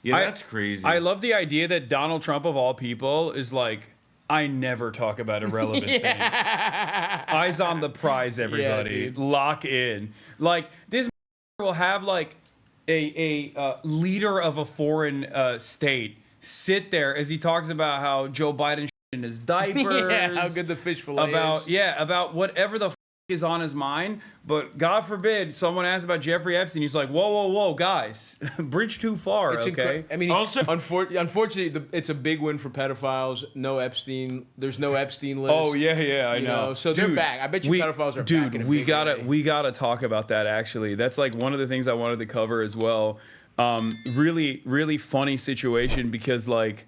Yeah, that's crazy. I love the idea that Donald Trump, of all people, is like, I never talk about irrelevant things. Eyes on the prize, everybody. Lock in. Like, this will have, like, a leader of a foreign state sit there as he talks about how Joe Biden in his diapers. How good the fish fillet is. About whatever the is on his mind. But God forbid someone asks about Jeffrey Epstein. He's like, whoa, guys. Bridge too far, okay? I mean, also, unfortunately, it's a big win for pedophiles. No Epstein. There's no Epstein list. Oh, yeah, I know. So they're back. I bet you pedophiles are back in a we big way. We gotta talk about that, actually. That's like one of the things I wanted to cover as well. Really, really funny situation because, like,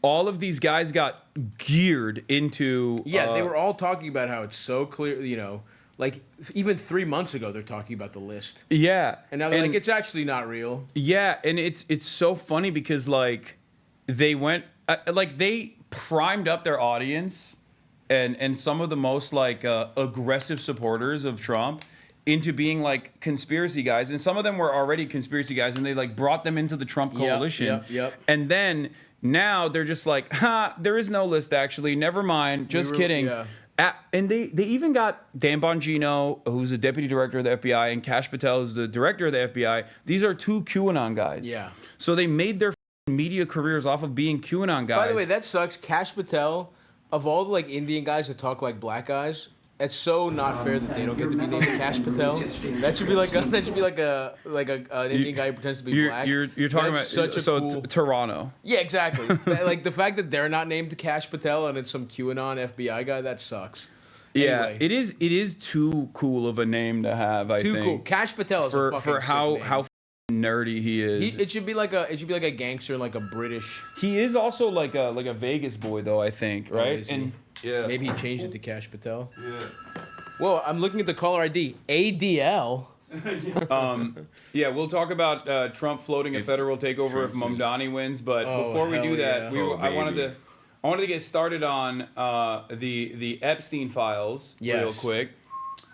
all of these guys got geared into... Yeah, they were all talking about how it's so clear, like, even 3 months ago, they're talking about the list. Yeah. And now they're like, it's actually not real. Yeah, and it's so funny because, like, they went... they primed up their audience and some of the most, like, aggressive supporters of Trump into being, like, conspiracy guys. And some of them were already conspiracy guys, and they, like, brought them into the Trump coalition. Yep. And then now they're just like, there is no list, actually. Never mind. Just kidding. Yeah. And they even got Dan Bongino, who's the deputy director of the FBI, and Kash Patel, who's the director of the FBI. These are two QAnon guys. Yeah. So they made their media careers off of being QAnon guys. By the way, that sucks. Kash Patel, of all the, like, Indian guys that talk like black guys, it's so not fair that they don't get to be named Kash Patel. That should be like an Indian guy who pretends to be black. You're talking about such a cool... Toronto. Yeah, exactly. Like, the fact that they're not named Kash Patel and it's some QAnon FBI guy, that sucks. Yeah, Anyway. it is too cool of a name to have. I think Too cool. Kash Patel is a fucking for how sick name. nerdy he is. It should be like a gangster, like a British. He is also like a Vegas boy, though, I think, right? Is he? And yeah, Maybe he changed it to Kash Patel. Yeah. Well, I'm looking at the caller ID. ADL. Yeah, we'll talk about Trump floating a federal takeover if Mamdani wins. But before we do that, I wanted to get started on the Epstein files real quick.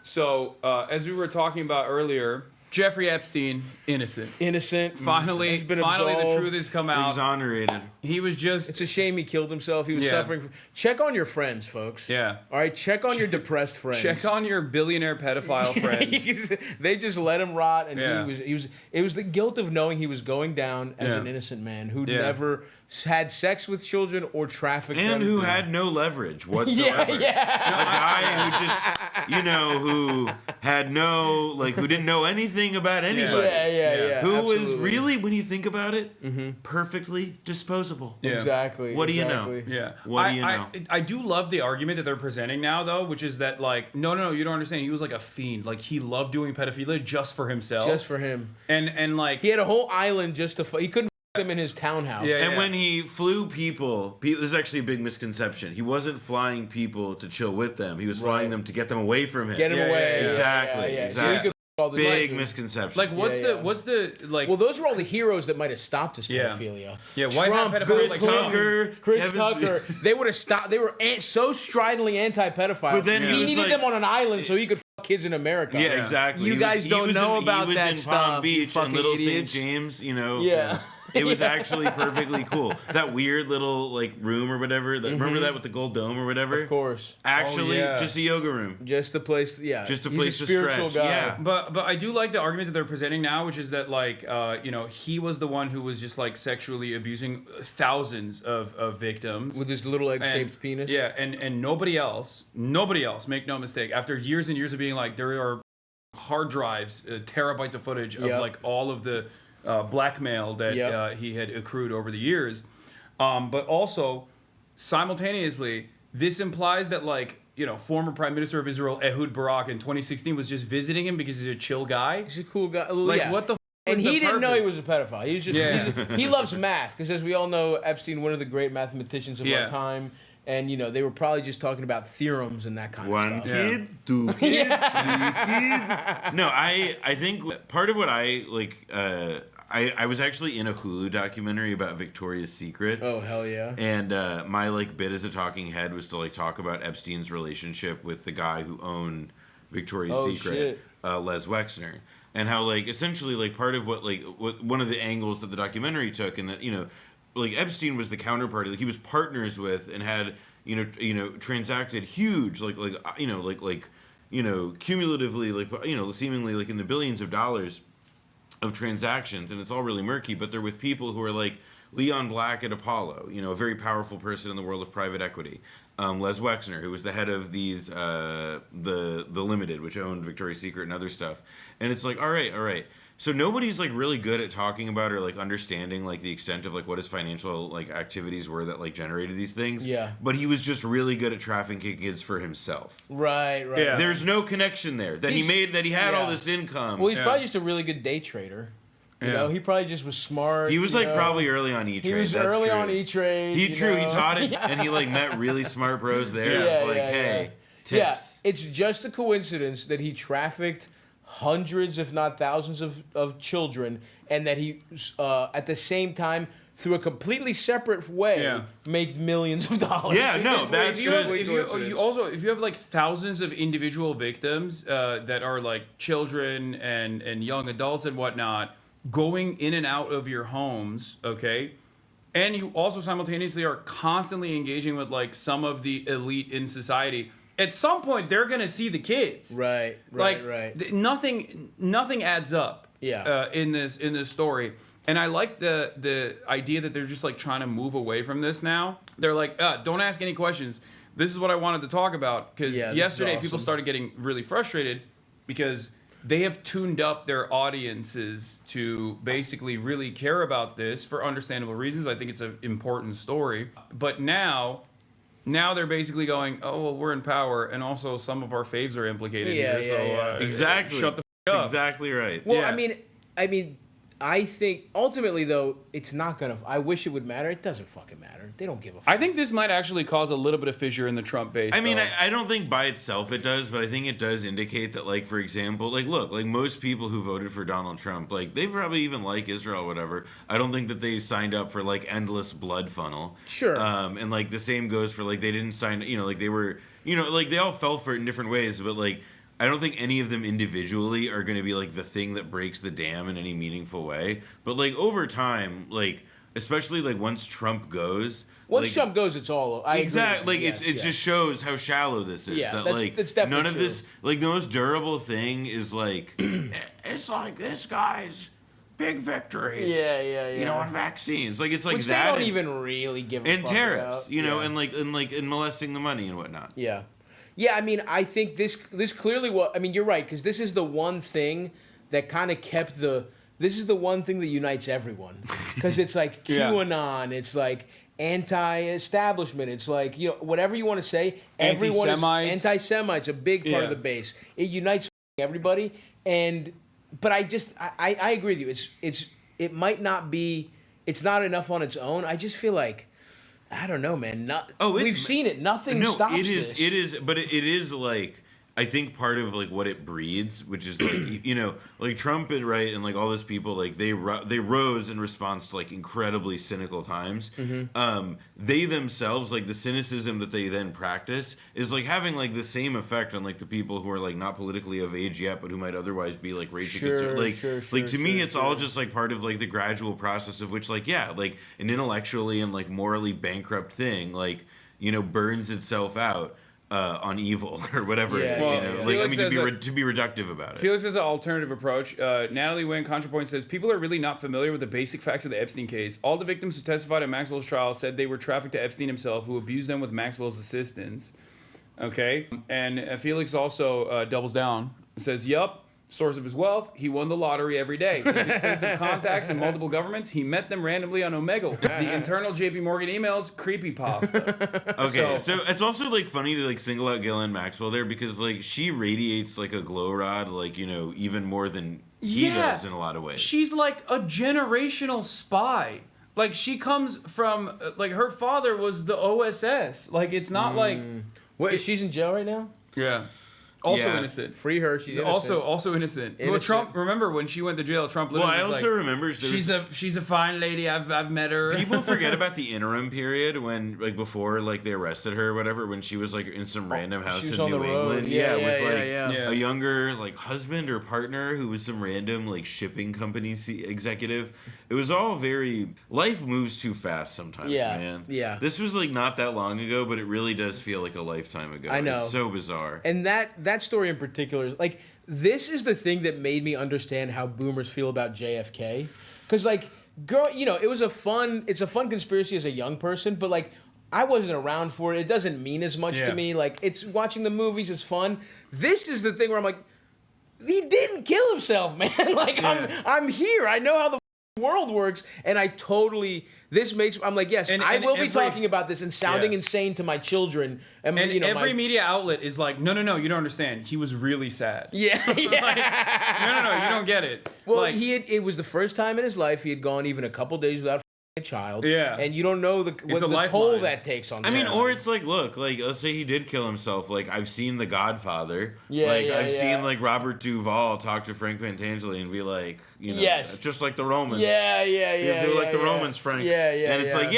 So as we were talking about earlier, Jeffrey Epstein, innocent. Finally, He's been the absolved. truth has come out. Exonerated. He was just... It's a shame he killed himself. He was suffering. Check on your friends, folks. Yeah. All right, check on your depressed friends. Check on your billionaire pedophile friends. They just let him rot, and it was the guilt of knowing he was going down as an innocent man who never had sex with children or trafficked them. And who had no leverage whatsoever. A guy who just, who had no, like, who didn't know anything about anybody. Who absolutely. was really, when you think about it, perfectly disposable. Yeah. Exactly. What do you know? Yeah. What do you know? I do love the argument that they're presenting now, though, which is that, like, no, you don't understand. He was like a fiend. Like, he loved doing pedophilia just for himself. Just for him. And like... He had a whole island just to... He couldn't them in his townhouse. And when he flew people, this is actually a big misconception. He wasn't flying people to chill with them. He was flying them to get them away from him. Get him away. Exactly. So he could all the big misconception. Like, what's the like? Well, those were all the heroes that might have stopped his pedophilia. Yeah, White House pedophiles Chris Tucker. They would have stopped. They were so stridently anti-pedophile. But then he needed them on an island so he could fuck kids in America. Yeah, exactly. You guys don't know about that stuff. He was in Palm Beach and Little St. idiots. James, Yeah. It was actually perfectly cool. That weird little, like, room or whatever. Remember that with the gold dome or whatever? Of course. Actually, just a yoga room. Just a place, Just a place He's a spiritual stretch. guy. Yeah. But I do like the argument that they're presenting now, which is that, like, he was the one who was just, like, sexually abusing thousands of victims with his little egg-shaped penis. Yeah, and nobody else, make no mistake, after years and years of being like, there are hard drives, terabytes of footage of like all of the blackmail that he had accrued over the years. But also, simultaneously, this implies that, like, former Prime Minister of Israel, Ehud Barak, in 2016 was just visiting him because he's a chill guy. He's a cool guy. Like, what the and he didn't know he was a pedophile. He was just he loves math, because as we all know, Epstein, one of the great mathematicians of our time. And, they were probably just talking about theorems and that kind of stuff. One kid, two kid, three kid. No, I think part of what I, like, I was actually in a Hulu documentary about Victoria's Secret. Oh, hell yeah. And my, like, bit as a talking head was to, like, talk about Epstein's relationship with the guy who owned Victoria's Secret, Les Wexner. and how like essentially like part of what one of the angles that the documentary took, and that like Epstein was the counterparty, like he was partners with and had transacted huge cumulatively seemingly like in the billions of dollars of transactions, and it's all really murky, but they're with people who are like Leon Black at Apollo, a very powerful person in the world of private equity. Les Wexner, who was the head of these, the Limited, which owned Victoria's Secret and other stuff. And it's like, all right. So nobody's like really good at talking about or like understanding like the extent of like what his financial like activities were that like generated these things. Yeah. But he was just really good at trafficking kids for himself. Right. Yeah. There's no connection there that he had all this income. Well, he's probably just a really good day trader. You know, he probably just was smart. He was like probably early on E-Trade. He was early on E-Trade. He taught it, and he like met really smart bros there. It was like, hey, tips. Yeah, it's just a coincidence that he trafficked hundreds, if not thousands, of children, and that he, at the same time, through a completely separate way, made millions of dollars. Yeah, no, that's just... If you have like thousands of individual victims that are like children and young adults and whatnot, going in and out of your homes, okay? And you also simultaneously are constantly engaging with like some of the elite in society. At some point, they're gonna see the kids. Right. Nothing adds up. Yeah. In this story, and I like the idea that they're just like trying to move away from this now. They're like, don't ask any questions. This is what I wanted to talk about, because yesterday people started getting really frustrated because they have tuned up their audiences to basically really care about this for understandable reasons. I think it's an important story. But now they're basically going, oh, well, we're in power, and also some of our faves are implicated here. So exactly. Shut the f up. That's exactly right. Well, I mean, I think ultimately though it's not gonna. I wish it would matter. It doesn't fucking matter. They don't give a fuck. I think this might actually cause a little bit of fissure in the Trump base. I mean, I don't think by itself it does, but I think it does indicate that, like, for example, like, look, like most people who voted for Donald Trump, like, they probably even like Israel or whatever. I don't think that they signed up for, like, endless blood funnel. Sure. And, like, the same goes for, like, they didn't sign, like, they were, like, they all fell for it in different ways, but, like, I don't think any of them individually are going to be, like, the thing that breaks the dam in any meaningful way. But, like, over time, like, especially, like, once Trump goes... Once Trump goes, it's all... Exactly. Like, it just shows how shallow this is. Yeah, that's definitely none of true. this... Like, the most durable thing is, like... it's like this guy's big victories. Yeah. On vaccines. Like, it's like Which that... they don't even really give a and fuck tariffs, about. and molesting the money and whatnot. Yeah. Yeah, I mean, I think this clearly was... I mean, you're right, because this is the one thing that kind of kept the... This is the one thing that unites everyone. Because it's like QAnon, it's like anti-establishment, it's like, whatever you want to say, everyone is... Anti-Semites, a big part of the base. It unites everybody, but I agree with you. It might not be... It's not enough on its own. I just feel like... I don't know, man. We've seen it. Nothing stops this. It is, but it is like, I think part of like what it breeds, which is like, like Trump and and like all those people, like they rose in response to like incredibly cynical times. Mm-hmm. They themselves, like the cynicism that they then practice is like having like the same effect on like the people who are like not politically of age yet, but who might otherwise be like raging conservative. Like to me, it's all just like part of like the gradual process of which like like an intellectually and like morally bankrupt thing like burns itself out. On evil or whatever it is, Like, I mean, to be reductive about it. Felix has an alternative approach. Natalie Wynn, ContraPoint, says, people are really not familiar with the basic facts of the Epstein case. All the victims who testified at Maxwell's trial said they were trafficked to Epstein himself, who abused them with Maxwell's assistance. Okay? And Felix also doubles down and says, yup, source of his wealth, he won the lottery every day. His extensive contacts in multiple governments, he met them randomly on Omegle. The internal JP Morgan emails, creepypasta. Okay, so it's also like funny to like single out Ghislaine Maxwell there because like she radiates like a glow rod, like even more than he does in a lot of ways. She's like a generational spy. Like she comes from like her father was the OSS. Like it's not like What, she's in jail right now? Yeah. Also Yeah. innocent. Free her. She's innocent. Also innocent. Well, Innocent. Trump. Remember when she went to jail? Trump. Well, Literally I was also like, remember she's a fine lady. I've met her. People forget about the interim period when, like, before, like, they arrested her or whatever, when she was, like, in some random house was in on New the road. England. Yeah, with, like, Yeah. a younger, like, husband or partner who was some random, like, shipping company executive. It was all very... Life moves too fast sometimes, man. Yeah. This was, like, not that long ago, but it really does feel like a lifetime ago. I know. It's so bizarre. And that story in particular, like, this is the thing that made me understand how boomers feel about JFK. Because, like, girl, you know, it's a fun conspiracy as a young person, but, like, I wasn't around for it. It doesn't mean as much to me. Like, it's watching the movies is fun. This is the thing where I'm like, he didn't kill himself, man. Like, I'm here. I know how the world works, and I totally... I'm like, yes, I will be talking about this and sounding insane to my children. And you know, every media outlet is like, no, you don't understand. He was really sad. Yeah. Like, no, you don't get it. Well, like, it was the first time in his life he had gone even a couple days without a child. Yeah. And you don't know the toll that takes on I mean, someone. or it's like, look, like, let's say he did kill himself. Like, I've seen The Godfather. Yeah, I've seen, like, Robert Duvall talk to Frank Pentangeli and be like, you know, just like the Romans. Yeah. Do like the Romans, Frank. Yeah. And it's like,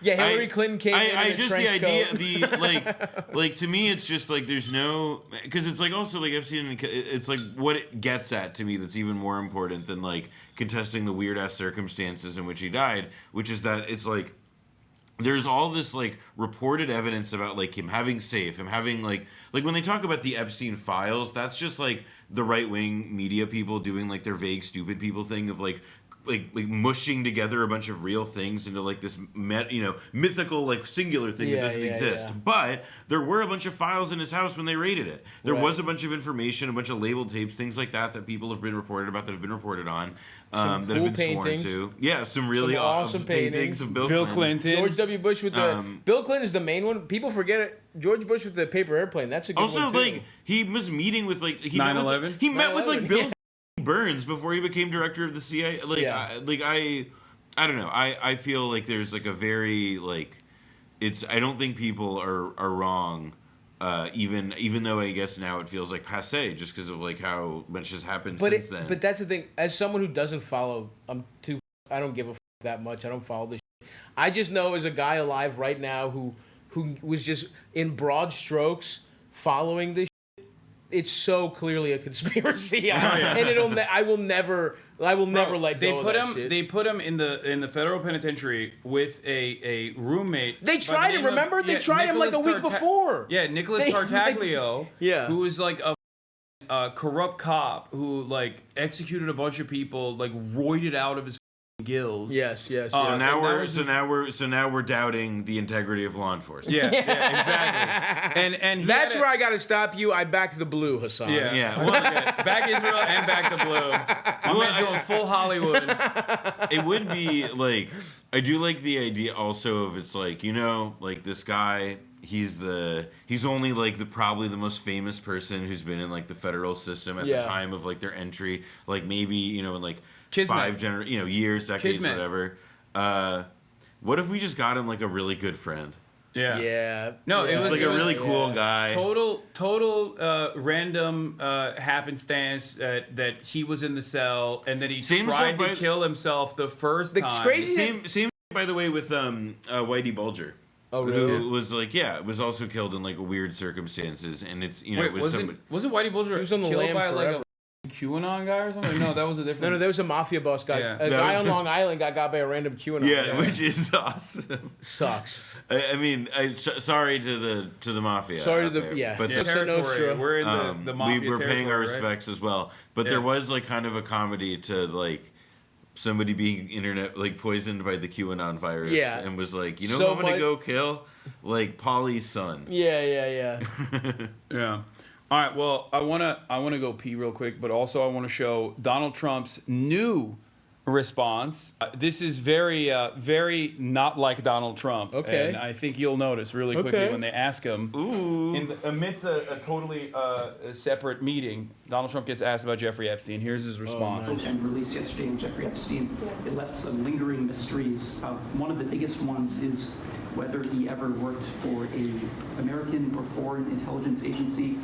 Hillary Clinton came in a just trench the idea, coat. like, to me, it's just like there's no, because it's like also like Epstein, it's like what it gets at to me that's even more important than like contesting the weird ass circumstances in which he died, which is that it's like there's all this like reported evidence about like him having like when they talk about the Epstein files, that's just like the right wing media people doing like their vague stupid people thing of like mushing together a bunch of real things into like this mythical like singular thing that doesn't exist. But there were a bunch of files in his house when they raided it. There was a bunch of information, a bunch of labeled tapes, things like that people have been reported about, that have been reported on, that cool have been paintings. sworn to. Yeah, some really awesome paintings of Bill Clinton. George W. Bush with the Bill Clinton is the main one. People forget it. George Bush with the paper airplane. That's a good one too. Like he was meeting with like 9/11. He met with like Bill Burns before he became director of the CIA. I don't know. I feel like there's like a very like I don't think people are wrong. Even though I guess now it feels like passé just because of like how much has happened since then. But that's the thing. As someone who doesn't follow, I don't give a that much. I don't follow this shit. I just know as a guy alive right now who was just in broad strokes following this shit, it's so clearly a conspiracy. And I will never let go of that shit. They put him in the federal penitentiary with a roommate. They tried him, remember? They tried him like a week before. Yeah, Nicholas Tartaglio. Who was like a corrupt cop who like executed a bunch of people, like roided out of his gills. Yes. So now we're doubting the integrity of law enforcement. Yeah, exactly. And that's where I got to stop you. I back the blue, Hasan. Yeah. Well, back Israel and back the blue. I'm doing full Hollywood. It would be like, I do like the idea also of it's like, you know, like this guy, he's only like probably the most famous person who's been in like the federal system at the time of like their entry, like maybe, you know, in like Kismet. 5 years, decades, Kismet. whatever. What if we just got him like a really good friend? Yeah. No, it was like a really cool guy. Total random happenstance that he was in the cell and that he tried to kill himself the first time. Crazy. Same by the way with Whitey Bulger. Oh really? Who was like was also killed in like weird circumstances, and it's wasn't Whitey Bulger was on the killed lam by forever. like a QAnon guy or something? No, that was a different. No, there was a mafia boss guy. Yeah. A guy on Long Island got by a random QAnon. Yeah, which is awesome. Sucks. I mean, sorry to the mafia. Sorry to the there, but territory. We're in the mafia. We were paying our respects as well, but there was like kind of a comedy to like somebody being poisoned by the QAnon virus, and was like, you know, who I'm gonna go kill, like Paulie's son. Yeah. Yeah. All right, well, I wanna go pee real quick, but also I want to show Donald Trump's new response. This is very not like Donald Trump. Okay. And I think you'll notice really quickly when they ask him. Ooh. Amidst a totally separate meeting, Donald Trump gets asked about Jeffrey Epstein. Here's his response. And released yesterday on Jeffrey Epstein, it left some lingering mysteries. One of the biggest ones is whether he ever worked for a American or foreign intelligence agency.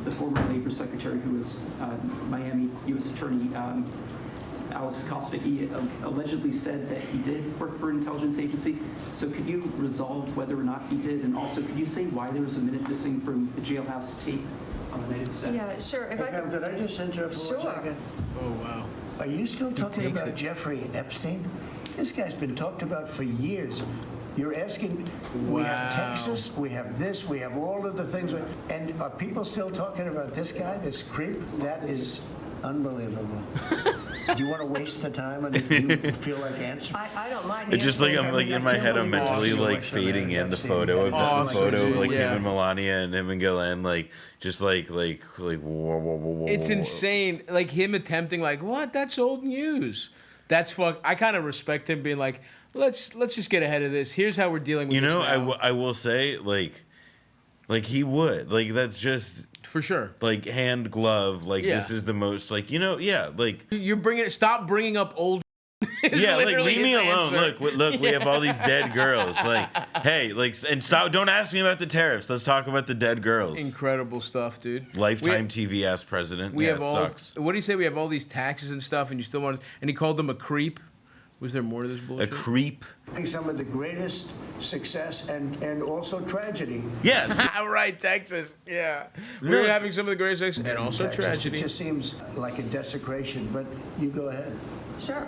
the former Labor Secretary, who was Miami U.S. Attorney Alex Acosta, he allegedly said that he did work for an intelligence agency. So could you resolve whether or not he did? And also, could you say why there was a minute missing from the jailhouse tape on the night of the Yeah, sure. If Hey, could I just interrupt for 1 second? Oh, wow. Are you still talking takes about it. Jeffrey Epstein? This guy's been talked about for years. You're asking, we have Wow. Texas, we have this, we have all of the things. And are people still talking about this guy, this creep? That is unbelievable. Do you want to waste the time? And do you feel like answering? I don't mind. It's just like answering. I'm like in my head, I'm mentally like fading in the photo of the photo of like him and Melania and him and Ghislaine, like just like whoa, whoa, whoa, whoa. It's insane. Like him attempting, like, what? That's old news. That's fuck. I kind of respect him being like, let's just get ahead of this. Here's how we're dealing with You this know, now. I will say like he would like that's just For sure. like hand glove. Like Yeah. this is the most like yeah like You're bringing. Stop bringing up old. is yeah like literally leave me his alone. answer. Look, we have all these dead girls. Like hey like and stop. Don't ask me about the tariffs. Let's talk about the dead girls. Incredible stuff, dude. Lifetime TV ass president. We yeah, have it all. sucks. What do you say? We have all these taxes and stuff, and you still want. And he called them a creep. Was there more to this A bullshit? creep. Some of the greatest success and also tragedy. Yes. Right, Texas. Yeah. No, We're it's- having some of the greatest sex and also Texas. tragedy. It just seems like a desecration, but you go ahead. Sure.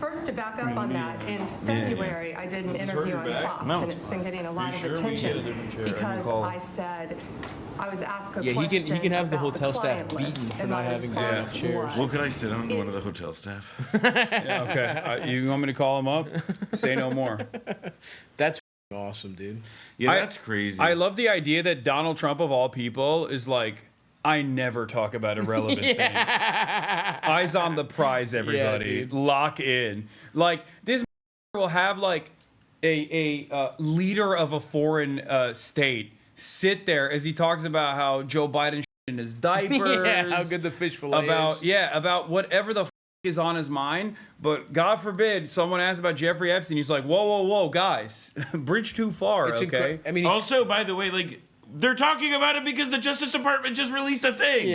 First, to back up on that, in February, I did an interview on Fox, No, and it's it's been getting a lot of sure we get a attention different chair? I because recall. I said, I was asked a Yeah, he question can have the about hotel staff client list, beaten for and not my having response chairs. was, Well, could I sit on one of the It's- hotel staff? Yeah, okay. You want me to call him up? Say no more. That's awesome, dude. Yeah, I- that's crazy. I love the idea that Donald Trump, of all people, is like, I never talk about irrelevant things. Eyes on the prize, everybody. dude. Lock in. Like, this will have, like, a leader of a foreign state sit there as he talks about how Joe Biden in his diapers. Yeah, how good the fish fillet is. About whatever the is on his mind. But God forbid someone asks about Jeffrey Epstein. He's like, whoa, guys. Bridge too far, It's okay? I mean, Also, by the way, like they're talking about it because the Justice Department just released a thing.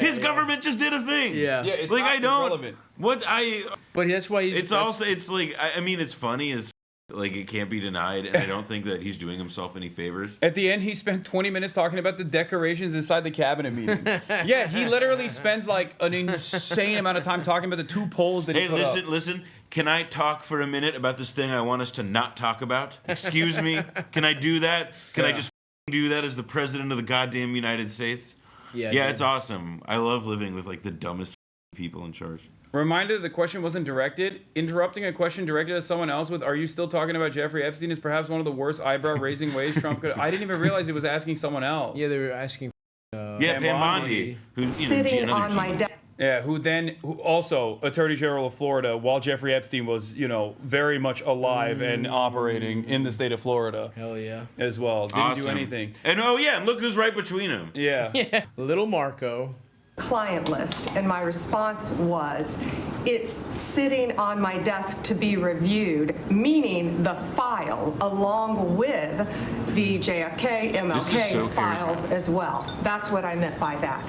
His government just did a thing. Yeah. Yeah, it's like not I don't. irrelevant. What I. but that's why he's. It's also. It's like I mean, it's funny as like it can't be denied, and I don't think that he's doing himself any favors. At the end, he spent 20 minutes talking about the decorations inside the cabinet meeting. Yeah, he literally spends like an insane amount of time talking about the two polls that he Hey, put up. listen. Can I talk for a minute about this thing I want us to not talk about? Excuse me. Can I do that? Can I just do that as the president of the goddamn United States? Yeah, Yeah, dude. it's awesome. I love living with like the dumbest people in charge. Reminder that the question wasn't directed. Interrupting a question directed at someone else with, are you still talking about Jeffrey Epstein, is perhaps one of the worst eyebrow-raising ways Trump could... I didn't even realize it was asking someone else. Yeah, they were asking. Yeah, Pam Pam Bondi. Bondi, who sitting another on my G. desk. Yeah, who also Attorney General of Florida, while Jeffrey Epstein was, very much alive and operating in the state of Florida Hell yeah. as well. Didn't do Awesome. anything. And and look who's right between them. Yeah. Little Marco. Client list, and my response was, it's sitting on my desk to be reviewed, meaning the file along with the JFK, This is so MLK files as well. That's what I meant by that.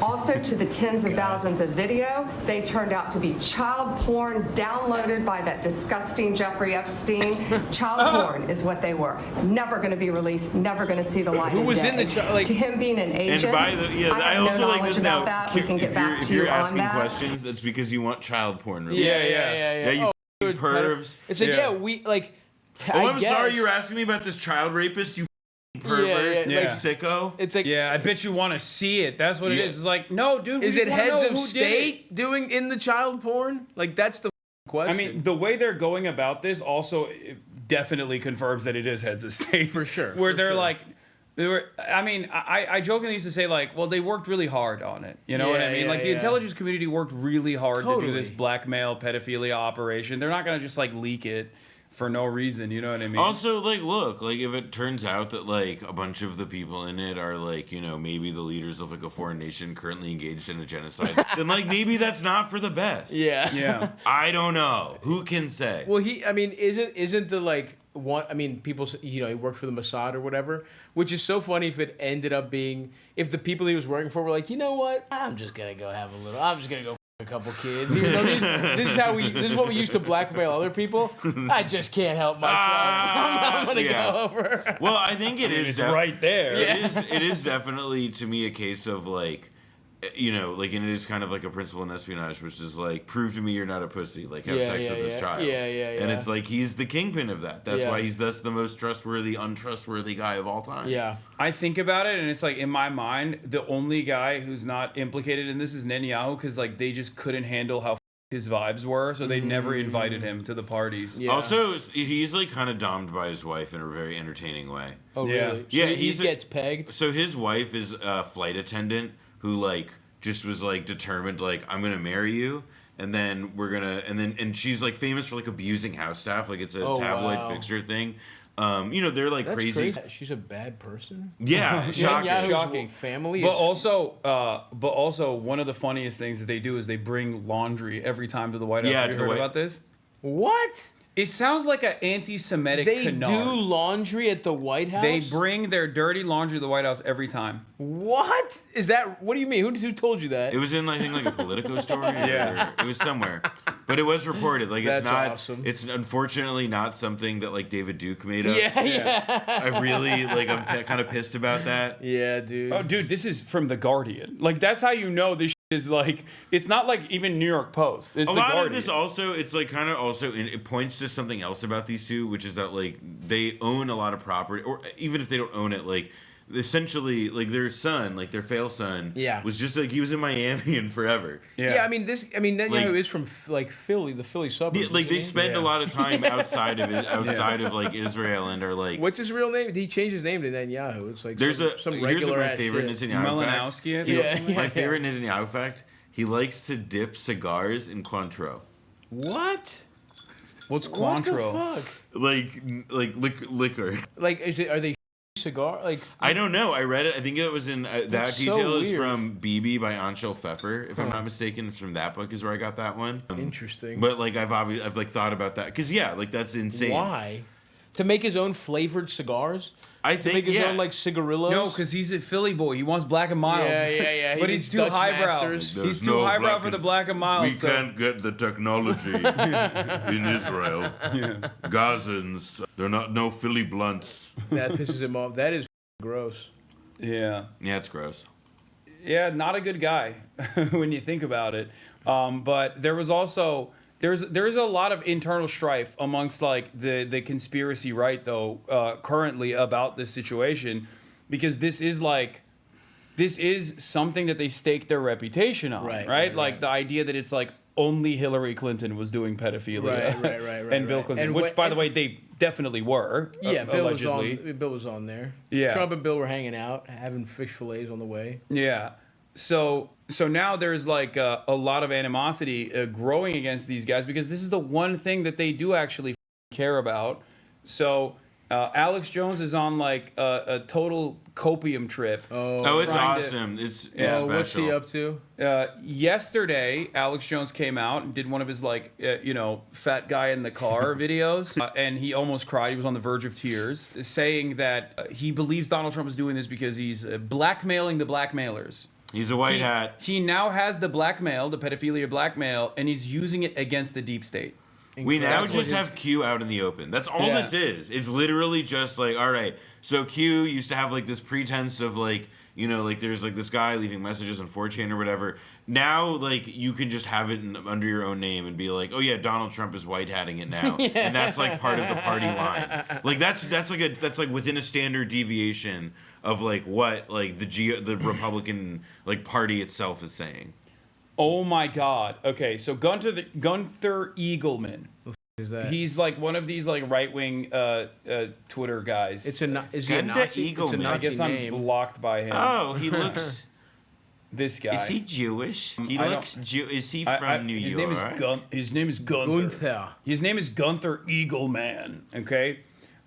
Also, to the tens of thousands of video, they turned out to be child porn downloaded by that disgusting Jeffrey Epstein. Child porn is what they were. Never going to be released, never going to see the light Who of was day. in the like? To him being an agent, And by the I have also no like knowledge this now. about that. We can get back if to you're you on asking that. questions, it's because you want child porn released. Yeah. Yeah, you Oh, f***ing dude, pervs. It's like Yeah. we like. Oh, I I'm guess. sorry you're asking me about this child rapist, you f***ing pervert, yeah. like sicko. It's like. Yeah, I bet you want to see it. That's what it Yeah. is. It's like, no, dude. Is we it wanna heads know of who did it. state doing in the child porn? Like that's the question. I mean, the way they're going about this also definitely confirms that it is heads of state. For sure, Where for they're sure. like, I jokingly used to say like, well, they worked really hard on it. You know what I Yeah, mean? yeah, like the yeah. intelligence community worked really hard to do Totally. this blackmail pedophilia operation. They're not gonna just like leak it for no reason. You know what I mean? Also, like, look, like, if it turns out that, like, a bunch of the people in it are, like, maybe the leaders of, like, a foreign nation currently engaged in a genocide, then, like, maybe that's not for the best. yeah. yeah. I don't know. Who can say? Well, I mean, isn't the like people, he worked for the Mossad or whatever, which is so funny if it ended up being, if the people he was working for were like, you know what, I'm just going to go a couple kids. Even though this is what we used to blackmail other people. I just can't help myself. I'm gonna go over. Well, I think it's right there. It is definitely to me a case of like, and it is kind of like a principle in espionage, which is like, prove to me you're not a pussy, like have sex with this child. And it's like he's the kingpin of that. That's why he's thus the most untrustworthy guy of all time. Yeah. I think about it, and it's like, in my mind, the only guy who's not implicated in this is Netanyahu, because like they just couldn't handle how his vibes were, so they never invited him to the parties. Yeah. Also, he's like kind of domed by his wife in a very entertaining way. Oh, really? Yeah, he gets pegged. So his wife is a flight attendant who like just was like determined, like, I'm gonna marry you, and then and she's like famous for like abusing house staff, like it's a tabloid fixture thing. They're like crazy. She's a bad person. Yeah, shocking. Family. But also, one of the funniest things that they do is they bring laundry every time to the White House. Have you heard about this? What? It sounds like an anti-Semitic canard. They do laundry at the White House? They bring their dirty laundry to the White House every time. What? Is that... What do you mean? Who told you that? It was in, I think, like a Politico story. Yeah. It was somewhere. But it was reported. Like, it's not... Awesome. It's unfortunately not something that, like, David Duke made up. Yeah. I really, like, I'm kind of pissed about that. Yeah, dude. Oh, dude, this is from The Guardian. Like, that's how you know this is like, it's not like even New York Post. It's a The lot Guardian. of this also, it's like kind of also, it points to something else about these two, which is that like they own a lot of property, or even if they don't own it, like essentially like their son, like their fail son, was just like he was in Miami and forever. Yeah, I mean Netanyahu is from like Philly, the Philly suburbs. Yeah, like they spend a lot of time outside of of like Israel, and are like, what's his real name? He changed his name to Netanyahu. It's like some regular here's my ass favorite shit. Netanyahu fact. My favorite Netanyahu fact. He likes to dip cigars in Cointreau. What? What's Cointreau? What the fuck? Like liquor. Like, are they cigar? Like, I don't know. I read it. I think it was in that so detail is weird. from BB by Anshel Pfeffer, if I'm not mistaken. From that book is where I got that one. Interesting. But like I've like thought about that because like that's insane. Why? To make his own flavored cigars? I think to make his own like cigarillos? No, because he's a Philly boy. He wants black and milds. Yeah. But he's too highbrow. He's too highbrow for the black and milds. We can't get the technology in Israel. Gazans, they're no Philly blunts. That pisses him off. That is gross. Yeah, it's gross. Yeah, not a good guy when you think about it. But there was also there's a lot of internal strife amongst like the conspiracy right though currently about this situation, because this is something that they stake their reputation on, right? Like the idea that it's like only Hillary Clinton was doing pedophilia, right, and Bill Clinton, which by the way they definitely were. Yeah, allegedly. Bill was on there. Yeah, Trump and Bill were hanging out, having fish fillets on the way. Yeah. So now there's like a lot of animosity growing against these guys, because this is the one thing that they do actually care about. So Alex Jones is on like a total copium trip. Oh, it's awesome. It's special. What's he up to? Yesterday, Alex Jones came out and did one of his like fat guy in the car videos, and he almost cried. He was on the verge of tears, saying that he believes Donald Trump is doing this because he's blackmailing the blackmailers. He's a white hat. He now has the blackmail, the pedophilia blackmail, and he's using it against the deep state. We now just have Q out in the open. That's all this is. It's literally just like, all right, so Q used to have like this pretense of like, like there's like this guy leaving messages on 4chan or whatever. Now, like, you can just have it under your own name and be like, oh yeah, Donald Trump is white hatting it now. And that's like part of the party line. Like that's like within a standard deviation of like what like the Republican like party itself is saying. Oh my God. Okay, so Gunther Eagleman. Who's that? He's like one of these like right-wing Twitter guys. Is he a Nazi? It's a Nazi I guess name. I'm blocked by him. Oh, he looks. This guy. Is he Jewish? He looks Jew. Is he from New York? His name is Gunther. His name is Gunther Eagleman. Okay.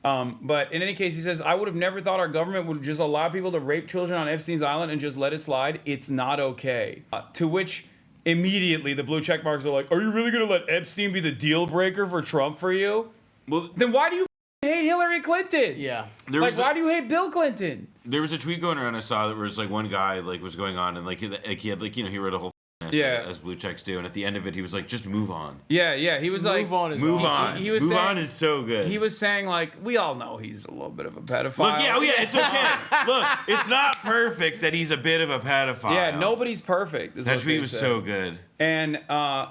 But in any case, he says, I would have never thought our government would just allow people to rape children on Epstein's Island and just let it slide. It's not okay. To which immediately the blue check marks are like, are you really going to let Epstein be the deal breaker for Trump for you? Well, then why do you hate Hillary Clinton? Yeah. Like, why do you hate Bill Clinton? There was a tweet going around I saw that was like one guy like was going on and like he had like he wrote a whole essay, as blue checks do, and at the end of it he was like, just move on. Yeah. He was like, move on. He was move saying, on is so good. He was saying like, we all know he's a little bit of a pedophile. Look, it's okay. Look, it's not perfect that he's a bit of a pedophile. Yeah, nobody's perfect. That tweet was so good. And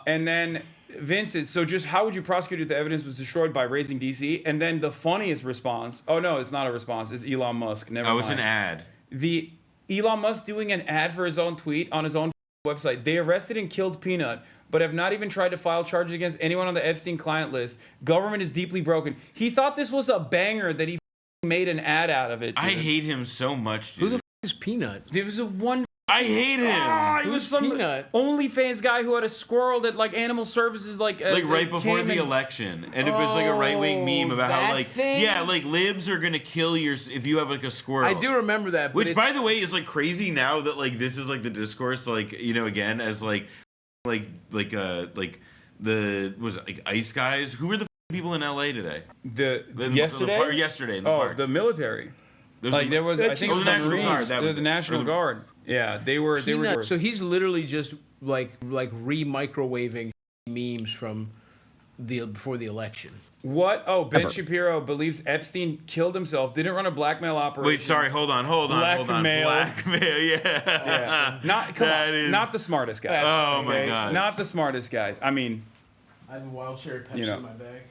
then Vincent, so just how would you prosecute if the evidence was destroyed by raising DC? And then the funniest response, oh no, it's not a response, it's Elon Musk. Never mind. It's an ad. The Elon Musk doing an ad for his own tweet on his own website. They arrested and killed Peanut, but have not even tried to file charges against anyone on the Epstein client list. Government is deeply broken. He thought this was a banger that he made an ad out of it. Dude. I hate him so much, dude. Who the is Peanut? There was a one. I hate him. He was Who's some Peanut? OnlyFans guy who had a squirrel that like animal services like right before the election, and it was like a right-wing meme about how like thing? like libs are gonna kill if you have like a squirrel. I do remember that. But Which, by the way, is like crazy now that like this is like the discourse, like again as the was it, like ICE guys. Who were the people in LA today? Yesterday in the park. The military. There was I think the National Guard. The National Guard. Yeah, they were. So he's literally just like re-microwaving memes from before the election. What? Oh, Ben Shapiro believes Epstein killed himself. Didn't run a blackmail operation. Wait, sorry. Hold on. Blackmail. Yeah. Not the smartest guys. Oh my God. Not the smartest guys. I mean, I have a wild cherry Pepsi in my bag.